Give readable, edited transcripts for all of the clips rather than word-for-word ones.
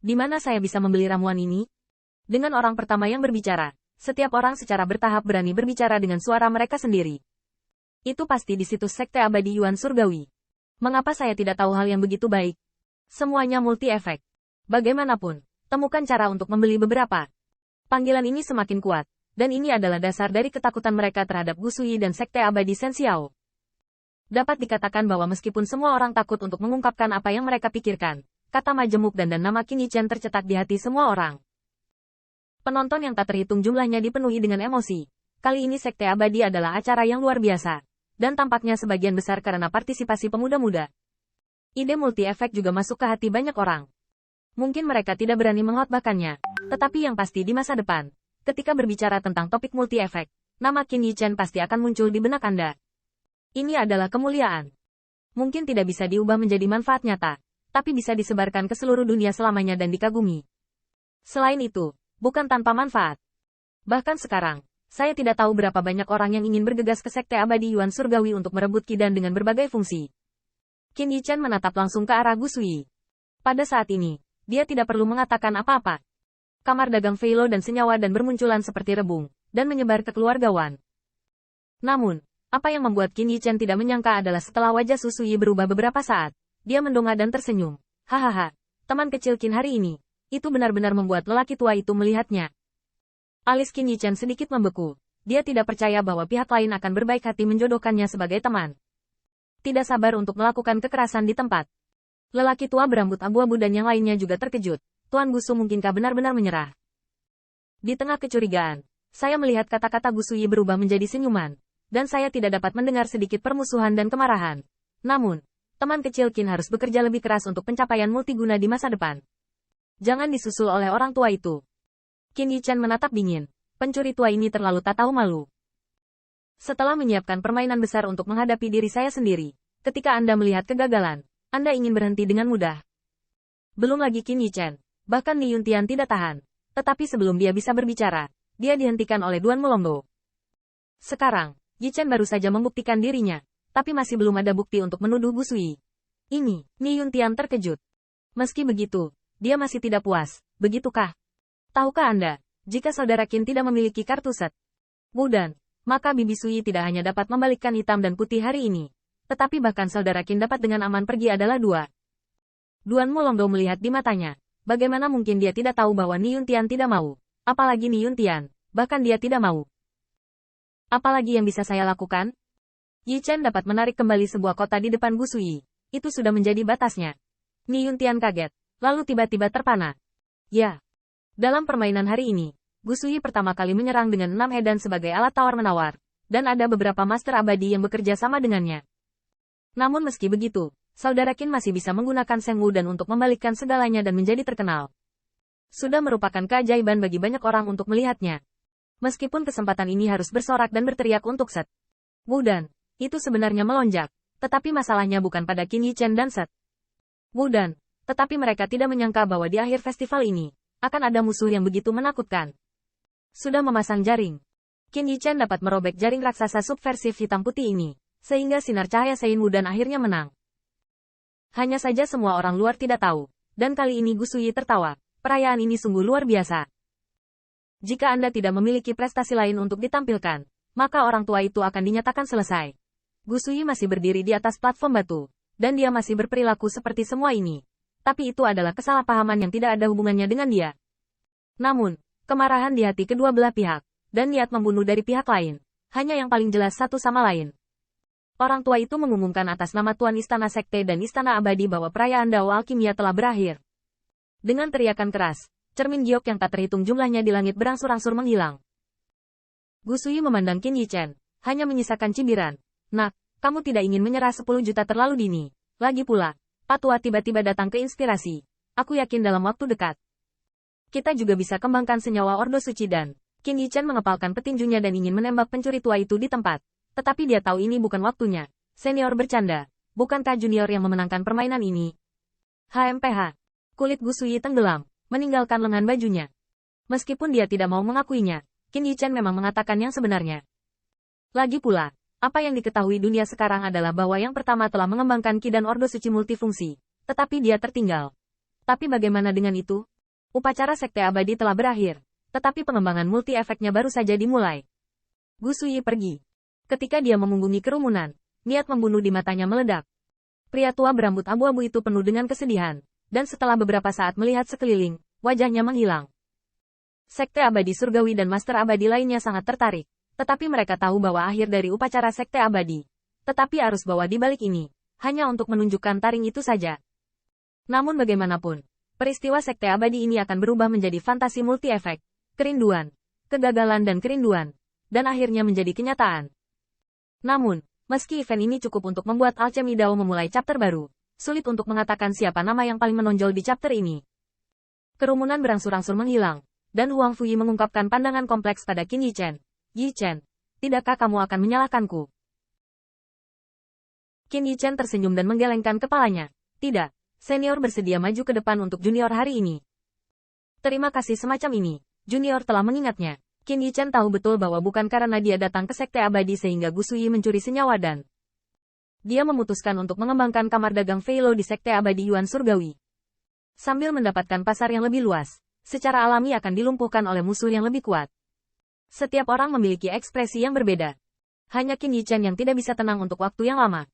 Di mana saya bisa membeli ramuan ini? Dengan orang pertama yang berbicara, setiap orang secara bertahap berani berbicara dengan suara mereka sendiri. Itu pasti di situs Sekte Abadi Yuan Surgawi. Mengapa saya tidak tahu hal yang begitu baik? Semuanya multi-efek. Bagaimanapun, temukan cara untuk membeli beberapa. Panggilan ini semakin kuat, dan ini adalah dasar dari ketakutan mereka terhadap Gusui dan Sekte Abadi Sensiao. Dapat dikatakan bahwa meskipun semua orang takut untuk mengungkapkan apa yang mereka pikirkan, kata majemuk dan nama Qin Yichan tercetak di hati semua orang. Penonton yang tak terhitung jumlahnya dipenuhi dengan emosi. Kali ini Sekte Abadi adalah acara yang luar biasa, dan tampaknya sebagian besar karena partisipasi pemuda-muda. Ide multi-efek juga masuk ke hati banyak orang. Mungkin mereka tidak berani mengkhotbahkannya, tetapi yang pasti di masa depan, ketika berbicara tentang topik multi-efek, nama Qin Yichan pasti akan muncul di benak Anda. Ini adalah kemuliaan. Mungkin tidak bisa diubah menjadi manfaat nyata, tapi bisa disebarkan ke seluruh dunia selamanya dan dikagumi. Selain itu, bukan tanpa manfaat. Bahkan sekarang, saya tidak tahu berapa banyak orang yang ingin bergegas ke Sekte Abadi Yuan Surgawi untuk merebut Kidan dengan berbagai fungsi. Qin Yichan menatap langsung ke arah Gusui. Pada saat ini, dia tidak perlu mengatakan apa-apa. Kamar dagang Veilo dan senyawa dan bermunculan seperti rebung, dan menyebar ke keluargawan. Namun, apa yang membuat Qin Yichan tidak menyangka adalah setelah wajah Susui berubah beberapa saat, dia mendongak dan tersenyum. Hahaha, teman kecil Qin hari ini, itu benar-benar membuat lelaki tua itu melihatnya. Alis Qin Yichan sedikit membeku. Dia tidak percaya bahwa pihak lain akan berbaik hati menjodohkannya sebagai teman. Tidak sabar untuk melakukan kekerasan di tempat. Lelaki tua berambut abu-abu dan yang lainnya juga terkejut. Tuan Gusu mungkinkah benar-benar menyerah? Di tengah kecurigaan, saya melihat kata-kata Gusui berubah menjadi senyuman. Dan saya tidak dapat mendengar sedikit permusuhan dan kemarahan. Namun, teman kecil Qin harus bekerja lebih keras untuk pencapaian multiguna di masa depan. Jangan disusul oleh orang tua itu. Qin Yichan menatap dingin. Pencuri tua ini terlalu tak tahu malu. Setelah menyiapkan permainan besar untuk menghadapi diri saya sendiri, ketika Anda melihat kegagalan, Anda ingin berhenti dengan mudah. Belum lagi Qin Yichan, bahkan Ni Yuntian tidak tahan. Tetapi sebelum dia bisa berbicara, dia dihentikan oleh Duan Melombo. Sekarang, Yichan baru saja membuktikan dirinya, tapi masih belum ada bukti untuk menuduh Gusui. Ini, Ni Yuntian terkejut. Meski begitu, dia masih tidak puas, begitukah? Tahukah Anda, jika saudara Qin tidak memiliki kartu set Wudan, maka Bibi Sui tidak hanya dapat membalikkan hitam dan putih hari ini, tetapi bahkan saudara Qin dapat dengan aman pergi adalah dua. Duan Molongdo melihat di matanya. Bagaimana mungkin dia tidak tahu bahwa Ni Yuntian tidak mau? Apalagi Ni Yuntian, bahkan dia tidak mau. Apalagi yang bisa saya lakukan? Yichan dapat menarik kembali sebuah kota di depan Gusui. Itu sudah menjadi batasnya. Ni Yuntian kaget, lalu tiba-tiba terpana. Ya. Dalam permainan hari ini, Gusui pertama kali menyerang dengan 6 hedan sebagai alat tawar-menawar, dan ada beberapa master abadi yang bekerja sama dengannya. Namun meski begitu, saudara Qin masih bisa menggunakan Seng Wudan untuk membalikkan segalanya dan menjadi terkenal. Sudah merupakan keajaiban bagi banyak orang untuk melihatnya. Meskipun kesempatan ini harus bersorak dan berteriak untuk set Wudan, itu sebenarnya melonjak, tetapi masalahnya bukan pada Qin Yichan dan set Wudan, tetapi mereka tidak menyangka bahwa di akhir festival ini, akan ada musuh yang begitu menakutkan. Sudah memasang jaring. Qin Yichan dapat merobek jaring raksasa subversif hitam putih ini, sehingga sinar cahaya Sein Wudan akhirnya menang. Hanya saja semua orang luar tidak tahu, dan kali ini Gusui tertawa. Perayaan ini sungguh luar biasa. Jika Anda tidak memiliki prestasi lain untuk ditampilkan, maka orang tua itu akan dinyatakan selesai. Gusui masih berdiri di atas platform batu, dan dia masih berperilaku seperti semua ini. Tapi itu adalah kesalahpahaman yang tidak ada hubungannya dengan dia. Namun, kemarahan di hati kedua belah pihak, dan niat membunuh dari pihak lain, hanya yang paling jelas satu sama lain. Orang tua itu mengumumkan atas nama Tuan Istana Sekte dan Istana Abadi bahwa perayaan Dao Alkimia telah berakhir. Dengan teriakan keras, cermin giok yang tak terhitung jumlahnya di langit berangsur-angsur menghilang. Gusui memandang Qin Yichan, hanya menyisakan cibiran. Nak, kamu tidak ingin menyerah 10 juta terlalu dini. Lagi pula, Patua tiba-tiba datang ke inspirasi. Aku yakin dalam waktu dekat, kita juga bisa kembangkan senyawa Ordo Suci dan Qin Yichan mengepalkan petinjunya dan ingin menembak pencuri tua itu di tempat. Tetapi dia tahu ini bukan waktunya. Senior bercanda. Bukankah junior yang memenangkan permainan ini? HMPH. Kulit Gusui tenggelam, meninggalkan lengan bajunya. Meskipun dia tidak mau mengakuinya, Qin Yichan memang mengatakan yang sebenarnya. Lagi pula, apa yang diketahui dunia sekarang adalah bahwa yang pertama telah mengembangkan Ki dan Ordo Suci multifungsi, tetapi dia tertinggal. Tapi bagaimana dengan itu? Upacara Sekte Abadi telah berakhir, tetapi pengembangan multi-efeknya baru saja dimulai. Gu Suyi pergi. Ketika dia memunggungi kerumunan, niat membunuh di matanya meledak. Pria tua berambut abu-abu itu penuh dengan kesedihan, dan setelah beberapa saat melihat sekeliling, wajahnya menghilang. Sekte Abadi Surgawi dan Master Abadi lainnya sangat tertarik, tetapi mereka tahu bahwa akhir dari upacara Sekte Abadi. Tetapi arus bawah di balik ini, hanya untuk menunjukkan taring itu saja. Namun bagaimanapun, peristiwa Sekte Abadi ini akan berubah menjadi fantasi multi-efek, kerinduan, kegagalan dan kerinduan, dan akhirnya menjadi kenyataan. Namun, meski event ini cukup untuk membuat Alchemy Dao memulai chapter baru, sulit untuk mengatakan siapa nama yang paling menonjol di chapter ini. Kerumunan berangsur-angsur menghilang, dan Huang Fuyi mengungkapkan pandangan kompleks pada Qin Yichen. Yichen, tidakkah kamu akan menyalahkanku? Qin Yichen tersenyum dan menggelengkan kepalanya. Tidak, senior bersedia maju ke depan untuk junior hari ini. Terima kasih semacam ini, junior telah mengingatnya. Qin Yichen tahu betul bahwa bukan karena dia datang ke Sekte Abadi sehingga Gu Suyi mencuri senyawa dan dia memutuskan untuk mengembangkan kamar dagang Feilo di Sekte Abadi Yuan Surgawi. Sambil mendapatkan pasar yang lebih luas, secara alami akan dilumpuhkan oleh musuh yang lebih kuat. Setiap orang memiliki ekspresi yang berbeda. Hanya Qin Yichen yang tidak bisa tenang untuk waktu yang lama.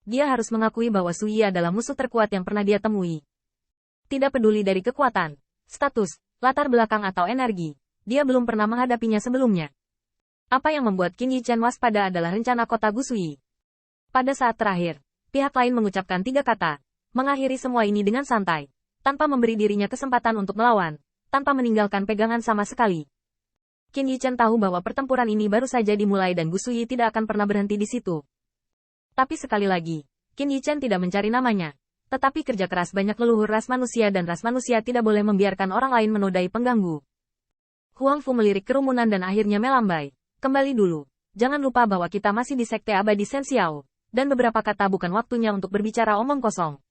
Dia harus mengakui bahwa Suyi adalah musuh terkuat yang pernah dia temui. Tidak peduli dari kekuatan, status, latar belakang atau energi. Dia belum pernah menghadapinya sebelumnya. Apa yang membuat Qin Yichen waspada adalah rencana kota Gu Suyi. Pada saat terakhir, pihak lain mengucapkan 3 kata, mengakhiri semua ini dengan santai, tanpa memberi dirinya kesempatan untuk melawan, tanpa meninggalkan pegangan sama sekali. Qin Yichen tahu bahwa pertempuran ini baru saja dimulai dan Gu Suyi tidak akan pernah berhenti di situ. Tapi sekali lagi, Qin Yichen tidak mencari namanya, tetapi kerja keras banyak leluhur ras manusia dan ras manusia tidak boleh membiarkan orang lain menodai pengganggu. Huang Fu melirik kerumunan dan akhirnya melambai. Kembali dulu. Jangan lupa bahwa kita masih di Sekte Abadi Senxiao, dan beberapa kata bukan waktunya untuk berbicara omong kosong.